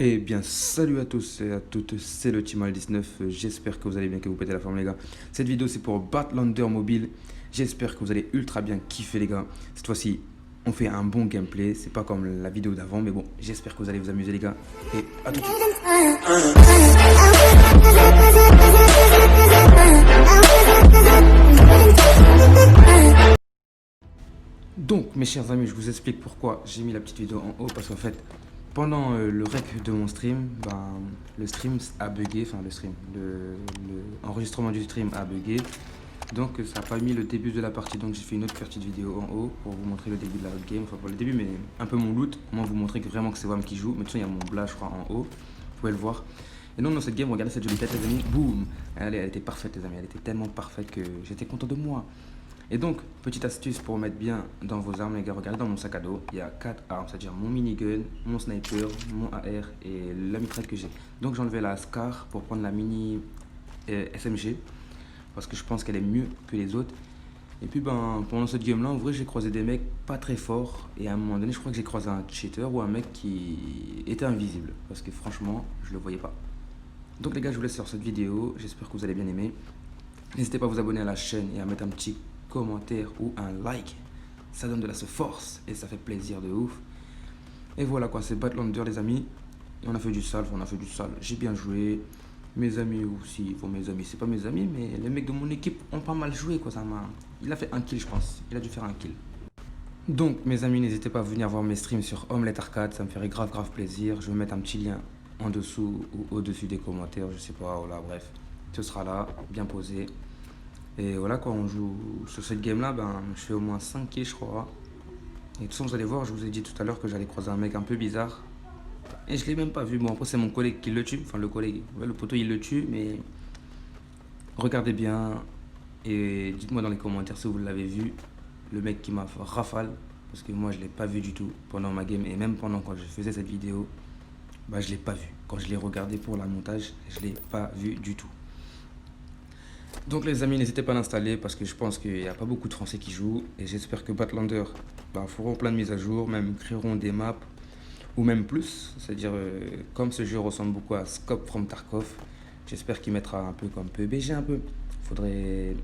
Eh bien, salut à tous et à toutes, c'est le Team 19. J'espère que vous allez bien, que vous pétez la forme, les gars. Cette vidéo, c'est pour Batlander Mobile. J'espère que vous allez ultra bien kiffer, les gars. Cette fois-ci, on fait un bon gameplay. C'est pas comme la vidéo d'avant, mais bon, j'espère que vous allez vous amuser, les gars. Et à tout de suite. Donc, mes chers amis, je vous explique pourquoi j'ai mis la petite vidéo en haut. Parce qu'en fait, pendant le rec de mon stream, le stream a bugué. Enfin, l'enregistrement du stream a bugué. Donc, ça n'a pas mis le début de la partie. Donc, j'ai fait une autre petite vidéo en haut pour vous montrer le début de la game. Enfin, pas le début, mais un peu mon loot. Comment vous montrer que vraiment que c'est WAM qui joue. Mais de toute façon, il y a mon blas, je crois, en haut. Vous pouvez le voir. Et non, dans cette game, regardez cette jolie tête, les amis. Boum! Elle était parfaite, les amis. Elle était tellement parfaite que j'étais content de moi. Et donc, petite astuce pour mettre bien dans vos armes, les gars, regardez dans mon sac à dos, il y a 4 armes, c'est-à-dire mon minigun, mon sniper, mon AR et la mitraille que j'ai. Donc j'ai enlevé la SCAR pour prendre la mini SMG, parce que je pense qu'elle est mieux que les autres. Et puis pendant cette game là, en vrai j'ai croisé des mecs pas très forts, et à un moment donné je crois que j'ai croisé un cheater ou un mec qui était invisible, parce que franchement je le voyais pas. Donc les gars, je vous laisse sur cette vidéo, j'espère que vous allez bien aimer. N'hésitez pas à vous abonner à la chaîne et à mettre un petit commentaire ou un like. Ça donne de la force et ça fait plaisir de ouf. Et voilà quoi, c'est Batlander les amis. On a fait du sale, on a fait du sale. J'ai bien joué. Mes amis aussi, bon mes amis, c'est pas mes amis, mais les mecs de mon équipe ont pas mal joué quoi. Il a fait un kill je pense. Il a dû faire un kill. Donc mes amis, n'hésitez pas à venir voir mes streams sur Omelette Arcade, ça me ferait grave plaisir. Je vais mettre un petit lien en dessous ou au-dessus des commentaires, je sais pas, voilà, bref. Ce sera là, bien posé. Et voilà, quand on joue sur cette game là, je fais au moins 5 kills je crois. Et de toute façon, vous allez voir, je vous ai dit tout à l'heure que j'allais croiser un mec un peu bizarre. Et je l'ai même pas vu. Bon, après, c'est mon collègue qui le tue. Enfin, le collègue, ouais, le poteau, il le tue. Mais regardez bien et dites-moi dans les commentaires si vous l'avez vu. Le mec qui m'a fait rafale. Parce que moi, je l'ai pas vu du tout pendant ma game. Et même pendant quand je faisais cette vidéo, je l'ai pas vu. Quand je l'ai regardé pour la montage, je l'ai pas vu du tout. Donc les amis, n'hésitez pas à l'installer parce que je pense qu'il n'y a pas beaucoup de Français qui jouent. Et j'espère que Batlander feront plein de mises à jour, même créeront des maps ou même plus. C'est-à-dire, comme ce jeu ressemble beaucoup à Scope from Tarkov, j'espère qu'il mettra un peu comme PUBG un peu. Faudrait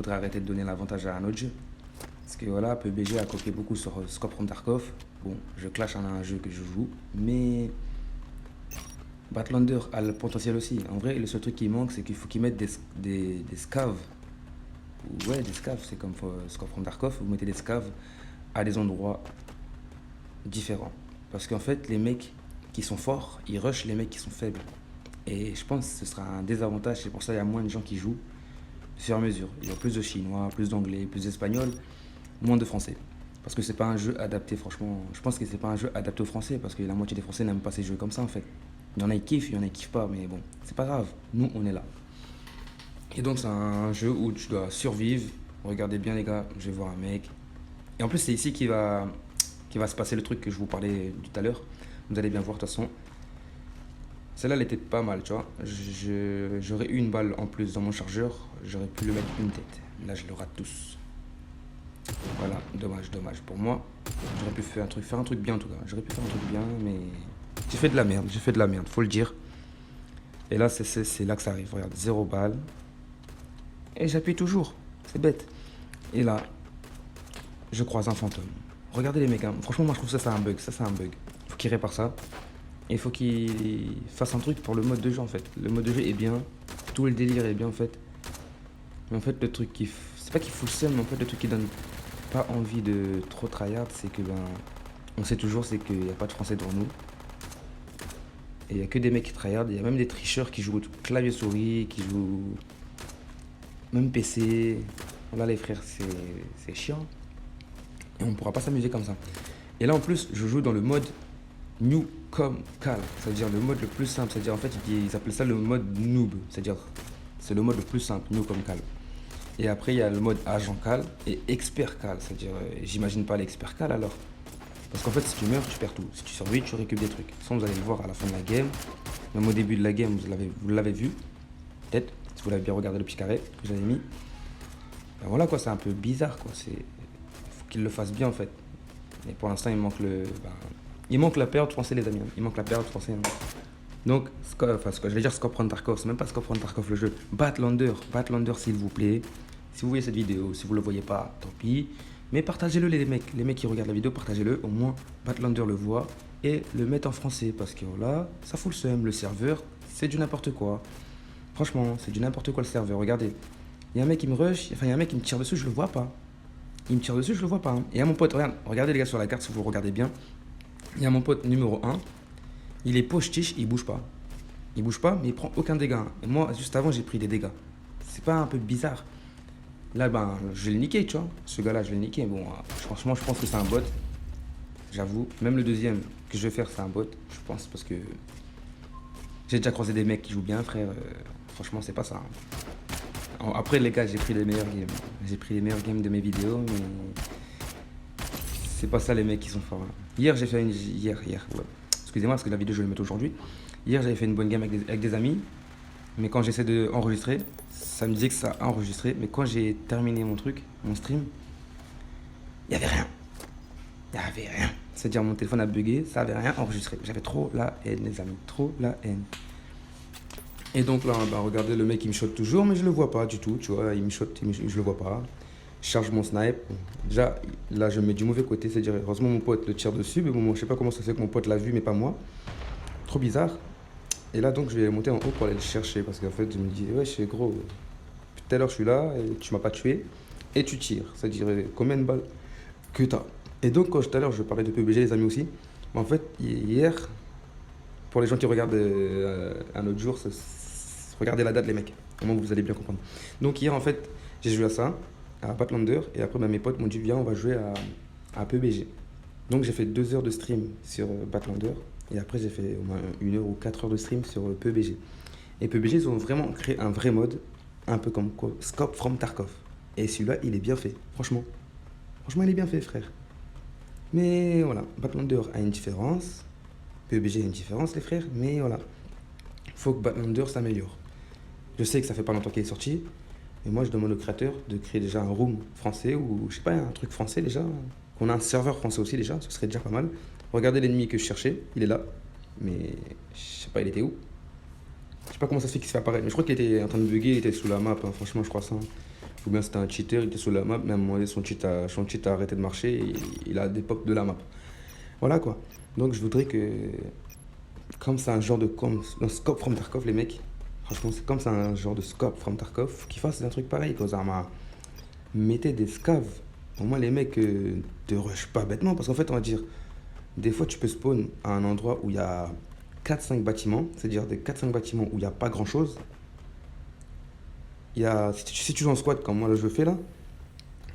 arrêter de donner l'avantage à un autre jeu. Parce que voilà, PUBG a copié beaucoup sur Scope from Tarkov. Bon, je clash en un jeu que je joue, mais Batlander a le potentiel aussi. En vrai, le seul truc qui manque, c'est qu'il faut qu'ils mettent des scaves. Ouais, des scaves, c'est comme Scope from Tarkov. Vous mettez des scaves à des endroits différents. Parce qu'en fait, les mecs qui sont forts, ils rushent les mecs qui sont faibles. Et je pense que ce sera un désavantage. C'est pour ça qu'il y a moins de gens qui jouent au fur et à mesure. Il y a plus de Chinois, plus d'Anglais, plus d'Espagnols, moins de Français. Parce que c'est pas un jeu adapté, franchement. Je pense que c'est pas un jeu adapté aux Français. Parce que la moitié des Français n'aiment pas ces jeux comme ça, en fait. Il y en a qui kiffent, il y en a qui kiffent pas. Mais bon, c'est pas grave. Nous, on est là. Et donc, c'est un jeu où tu dois survivre. Regardez bien, les gars. Je vais voir un mec. Et en plus, c'est ici qui va se passer le truc que je vous parlais tout à l'heure. Vous allez bien voir, de toute façon. Celle-là, elle était pas mal, tu vois. J'aurais eu une balle en plus dans mon chargeur. J'aurais pu le mettre une tête. Là, je le rate tous. Voilà, dommage pour moi. J'aurais pu faire un truc bien en tout cas. J'aurais pu faire un truc bien, mais j'ai fait de la merde, faut le dire. Et là, c'est là que ça arrive. Regarde, 0 balle. Et j'appuie toujours. C'est bête. Et là, je croise un fantôme. Regardez les mecs, hein. Franchement, moi je trouve ça, c'est un bug. Ça, c'est un bug. Faut qu'il répare ça. Et il faut qu'il fasse un truc pour le mode de jeu en fait. Le mode de jeu est bien. Tout le délire est bien en fait. Mais en fait, le truc qui. C'est pas qu'il fout le seum, mais en fait, le truc qui donne pas envie de trop tryhard, c'est que on sait toujours, c'est qu'il n'y a pas de français devant nous. Et il n'y a que des mecs qui tryhard. Il y a même des tricheurs qui jouent clavier souris, qui jouent même PC. Voilà les frères, c'est chiant. Et on ne pourra pas s'amuser comme ça. Et là en plus, je joue dans le mode New comme Cal. C'est-à-dire le mode le plus simple. C'est-à-dire en fait, ils appellent ça le mode noob. C'est-à-dire c'est le mode le plus simple, New comme Cal. Et après, il y a le mode agent cal et expert cal. C'est-à-dire, j'imagine pas l'expert cal alors. Parce qu'en fait, si tu meurs, tu perds tout. Si tu survis, tu récupères des trucs. Ça, vous allez le voir à la fin de la game. Même au début de la game, vous l'avez vu. Peut-être, si vous l'avez bien regardé le petit carré que j'avais mis. Voilà quoi, c'est un peu bizarre quoi. Il faut qu'il le fasse bien en fait. Et pour l'instant, Il manque la période français, les amis. Hein. Il manque la période français. Hein. Donc, je vais dire Scope From Tarkov, c'est même pas Scope From Tarkov le jeu. Batlander s'il vous plaît. Si vous voyez cette vidéo, si vous le voyez pas, tant pis. Mais partagez-le les mecs qui regardent la vidéo, partagez-le. Au moins, Batlander le voit et le mettre en français. Parce que là, ça fout le seum. Le serveur, c'est du n'importe quoi. Franchement, c'est du n'importe quoi le serveur. Regardez, il y a un mec qui me rush, enfin il y a un mec qui me tire dessus, je le vois pas. Il me tire dessus, je le vois pas. Hein. Et à mon pote, regardez les gars sur la carte si vous regardez bien. Il y a mon pote numéro 1. Il est poche-tiche, il bouge pas. Il bouge pas, mais il prend aucun dégât. Et moi, juste avant, j'ai pris des dégâts. C'est pas un peu bizarre? Là, ben, je vais le niquer, tu vois. Ce gars-là, je vais le niquer. Bon, franchement, je pense que c'est un bot. J'avoue. Même le deuxième que je vais faire, c'est un bot. Je pense parce que j'ai déjà croisé des mecs qui jouent bien, frère. Franchement, c'est pas ça. Hein. Après, les gars, j'ai pris les meilleurs games. J'ai pris les meilleurs games de mes vidéos, mais c'est pas ça les mecs qui sont forts. Hein. Hier, j'ai fait une. Hier. Ouais. Excusez-moi, parce que la vidéo, je vais le mettre aujourd'hui. Hier, j'avais fait une bonne game avec des amis. Mais quand j'essaie d'enregistrer, ça me disait que ça a enregistré. Mais quand j'ai terminé mon stream, il n'y avait rien. Il n'y avait rien. C'est-à-dire mon téléphone a bugué, ça n'avait rien enregistré. J'avais trop la haine, les amis. Trop la haine. Et donc là, bah, regardez, le mec, il me shot toujours, mais je le vois pas du tout. Tu vois, il me shot, je le vois pas. Je charge mon snipe. Déjà, là, je me mets du mauvais côté. C'est-à-dire, heureusement, mon pote le tire dessus. Mais bon, je sais pas comment ça se fait que mon pote l'a vu, mais pas moi. Trop bizarre. Et là, donc, je vais monter en haut pour aller le chercher. Parce qu'en fait, je me dis, ouais, c'est gros. Tout à l'heure, je suis là, et tu m'as pas tué. Et tu tires. C'est-à-dire, combien de balles que t'as. Et donc, quand tout à l'heure, je parlais de PUBG, les amis aussi. Mais en fait, hier, pour les gens qui regardent un autre jour, regardez la date, les mecs. Comment vous allez bien comprendre. Donc, hier, en fait, j'ai joué à ça, à Batlander. Et après, bah, mes potes m'ont dit, viens, on va jouer à PUBG. Donc, j'ai fait 2 heures de stream sur Batlander. Et après, j'ai fait au moins 1 heure ou 4 heures de stream sur PUBG. Et PUBG, ils ont vraiment créé un vrai mode, un peu comme Scope From Tarkov. Et celui-là, il est bien fait, franchement. Franchement, il est bien fait, frère. Mais voilà, Batlander a une différence. PUBG a une différence, les frères. Mais voilà, faut que Batlander s'améliore. Je sais que ça fait pas longtemps qu'il est sorti. Mais moi, je demande au créateur de créer déjà un room français ou, je sais pas, un truc français déjà. Qu'on a un serveur français aussi déjà, ce serait déjà pas mal. Regardez l'ennemi que je cherchais, il est là. Mais je sais pas, il était où? Je sais pas comment ça se fait qu'il se fait apparaître. Mais je crois qu'il était en train de bugger, il était sous la map. Hein. Franchement, je crois ça. Ou bien c'était un cheater, il était sous la map. Mais à un moment donné, son cheat a arrêté de marcher et il a des pop de la map. Voilà quoi. Donc je voudrais que. Comme c'est un genre de. Comme un Scope From Tarkov, les mecs. Franchement, c'est comme c'est un genre de Scope From Tarkov. Faut qu'ils fassent un truc pareil, Kozama. Mettez des scavs. Au moins, les mecs te rushent pas bêtement. Parce qu'en fait, on va dire. Des fois, tu peux spawn à un endroit où il y a 4-5 bâtiments, c'est-à-dire des 4-5 bâtiments où il n'y a pas grand-chose. Si tu joues en squad, comme moi là, je le fais là,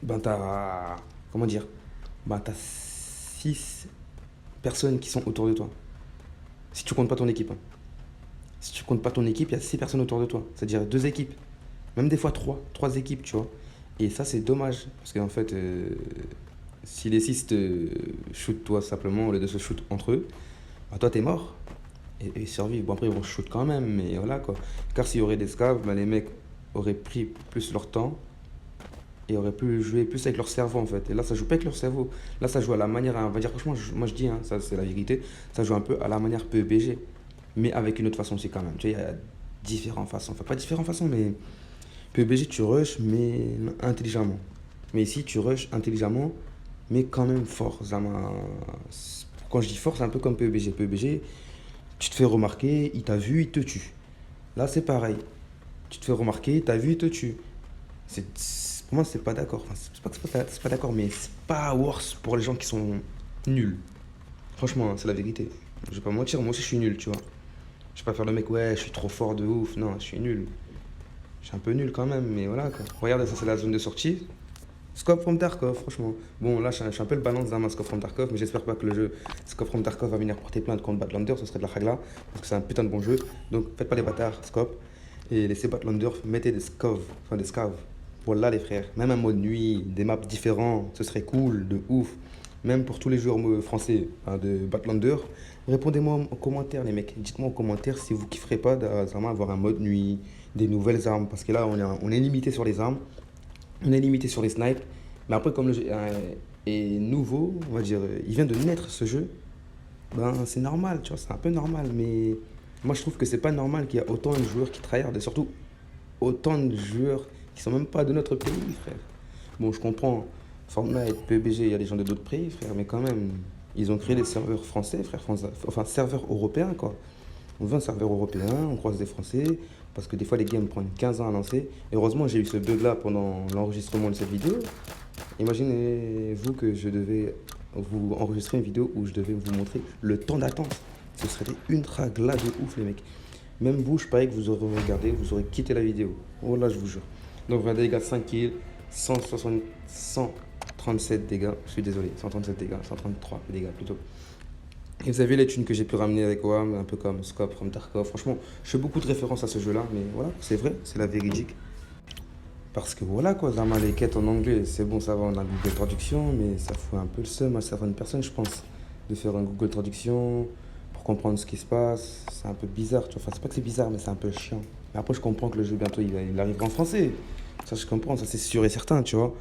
ben t'as, comment dire, ben t'as 6 personnes qui sont autour de toi. Si tu comptes pas ton équipe. Hein. Si tu comptes pas ton équipe, il y a 6 personnes autour de toi. C'est-à-dire 2 équipes. Même des fois 3 équipes, tu vois. Et ça, c'est dommage. Parce qu'en fait, si les 6 te shootent toi simplement, au lieu de se shoot entre eux, bah toi, t'es mort. Et ils survivent. Bon, après, ils vont shoot quand même, mais voilà quoi. Car s'il y aurait des scavs, bah, les mecs auraient pris plus leur temps et auraient pu jouer plus avec leur cerveau en fait. Et là, ça joue pas avec leur cerveau. Là, ça joue à la manière, on va dire, franchement, moi je dis, hein, ça c'est la vérité, ça joue un peu à la manière PUBG, mais avec une autre façon aussi quand même. Tu vois, il y a différentes façons. Enfin, pas différentes façons, mais PUBG, tu rush, mais intelligemment. Mais ici, tu rush intelligemment, mais quand même fort. Quand je dis fort, c'est un peu comme PUBG. PUBG, tu te fais remarquer, il t'a vu, il te tue. Là, c'est pareil. Tu te fais remarquer, t'as vu, il te tue. Pour moi, c'est pas d'accord. Enfin, c'est pas d'accord, mais c'est pas worse pour les gens qui sont nuls. Franchement, c'est la vérité. Je vais pas mentir, moi aussi je suis nul, tu vois. Je vais pas faire le mec, ouais, je suis trop fort de ouf. Non, je suis nul. Je suis un peu nul quand même, mais voilà quoi. Regarde, ça c'est la zone de sortie. Scope From Tarkov, franchement. Bon, là, je suis un peu le balance d'un Scope From Tarkov, mais j'espère pas que le jeu Scope From Tarkov va venir porter plainte contre Batlander, ce serait de la ragla, parce que c'est un putain de bon jeu. Donc, faites pas les bâtards, Scope, et laissez Batlander, mettez des scavs. Voilà, les frères. Même un mode nuit, des maps différents, ce serait cool, de ouf. Même pour tous les joueurs français hein, de Batlander, répondez-moi en commentaire, les mecs. Dites-moi en commentaire si vous kifferez pas d'avoir un mode nuit, des nouvelles armes, parce que là, on est limité sur les armes. On est limité sur les snipes. Mais après, comme le jeu est nouveau, on va dire, il vient de naître ce jeu. ben c'est normal, tu vois, c'est un peu normal. Mais moi, je trouve que c'est pas normal qu'il y a autant de joueurs qui tryhardent et surtout autant de joueurs qui sont même pas de notre pays, frère. Bon, je comprends, Fortnite, PUBG, il y a des gens de d'autres pays, frère, mais quand même, ils ont créé des serveurs français, frère, enfin serveurs européens, quoi. On veut un serveur européen, on croise des Français, parce que des fois les games prennent 15 ans à lancer. Et heureusement, j'ai eu ce bug-là pendant l'enregistrement de cette vidéo. Imaginez-vous que je devais vous enregistrer une vidéo où je devais vous montrer le temps d'attente. Ce serait une tragla de ouf, les mecs. Même vous, je parie que vous aurez regardé, vous aurez quitté la vidéo. Oh là, je vous jure. Donc, regardez, les gars, 5 kills, 160, 137 dégâts. Je suis désolé, 137 dégâts, 133 dégâts plutôt. Et vous avez les thunes que j'ai pu ramener avec WAM, un peu comme Scope, from Tarkov. Franchement, je fais beaucoup de références à ce jeu-là, mais voilà, c'est vrai, c'est la véridique. Parce que voilà quoi, Zama, les quêtes en anglais, c'est bon, ça va, on a Google Traduction, mais ça fout un peu le seum à certaines personnes, je pense, de faire un Google Traduction pour comprendre ce qui se passe. C'est un peu bizarre, tu vois. Enfin, c'est pas que c'est bizarre, mais c'est un peu chiant. Mais après, je comprends que le jeu, bientôt, il arrivera en français. Ça, je comprends, ça, c'est sûr et certain, tu vois.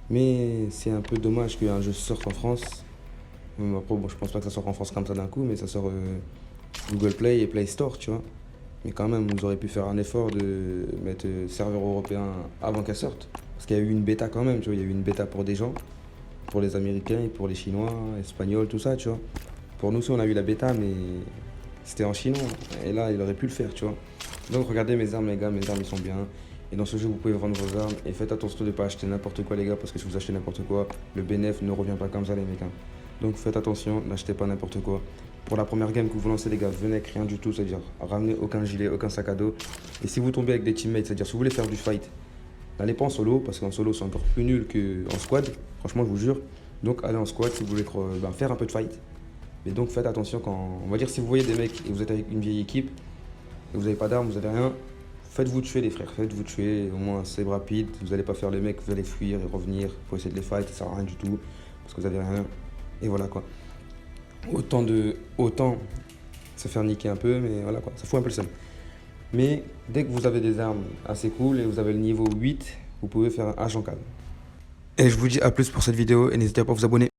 Mais c'est un peu dommage qu'un jeu sorte en France. Après, bon, je pense pas que ça sorte en France comme ça d'un coup, mais ça sort Google Play et Play Store, tu vois. Mais quand même, vous auriez pu faire un effort de mettre serveur européen avant qu'elle sorte. Parce qu'il y a eu une bêta quand même, tu vois. Il y a eu une bêta pour des gens, pour les Américains, et pour les Chinois, Espagnols, tout ça, tu vois. Pour nous aussi, on a eu la bêta, mais c'était en chinois. Et là, il aurait pu le faire, tu vois. Donc regardez mes armes, les gars, mes armes, ils sont bien. Et dans ce jeu, vous pouvez vendre vos armes. Et faites attention de ne pas acheter n'importe quoi, les gars, parce que si vous achetez n'importe quoi, le bénéf ne revient pas comme ça, les mecs, hein. Donc faites attention, n'achetez pas n'importe quoi. Pour la première game que vous lancez, les gars, venez avec rien du tout, c'est-à-dire ramenez aucun gilet, aucun sac à dos. Et si vous tombez avec des teammates, c'est-à-dire si vous voulez faire du fight, n'allez pas en solo, parce qu'en solo c'est encore plus nul qu'en squad, franchement je vous jure. Donc allez en squad si vous voulez faire un peu de fight. Mais donc faites attention quand, on va dire si vous voyez des mecs et vous êtes avec une vieille équipe, et vous n'avez pas d'armes, vous n'avez rien, faites-vous tuer les frères, faites-vous tuer, au moins c'est rapide, vous n'allez pas faire les mecs, vous allez fuir et revenir pour essayer de les fight, ça sert à rien du tout, parce que vous n'avez rien. Et voilà quoi. Autant se faire niquer un peu, mais voilà quoi, ça fout un peu le seum. Mais dès que vous avez des armes assez cool et vous avez le niveau 8, vous pouvez faire un H en calme. Et je vous dis à plus pour cette vidéo et n'hésitez pas à vous abonner.